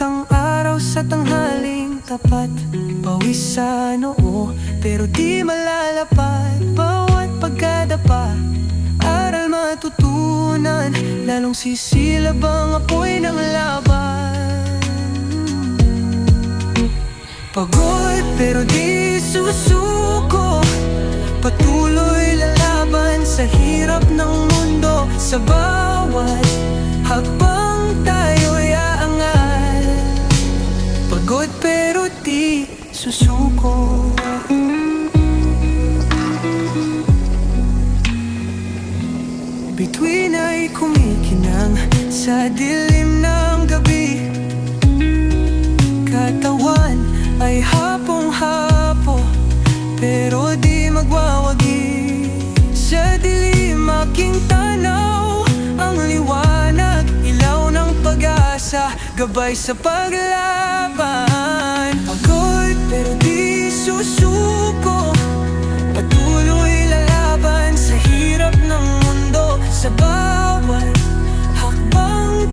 ang araw sa tanghaling tapat. Pawis sa noo, pero di malalapat. Bawat pagkadapa, aral matutunan. Lalong sisilab ang apoy ng laban. Pagod pero di susuko, patuloy lalaban sa hirap ng mundo. Sa bawat hakbang tayo'y aangal. Pagod pero di susuko. Bituin ay kumikinang sa dilim ng gabi. Katawan ay hapong-hapo, pero di magwawagi. Sa dilim aking tanaw ang liwanag, ilaw ng pag-asa, gabay sa paglaban.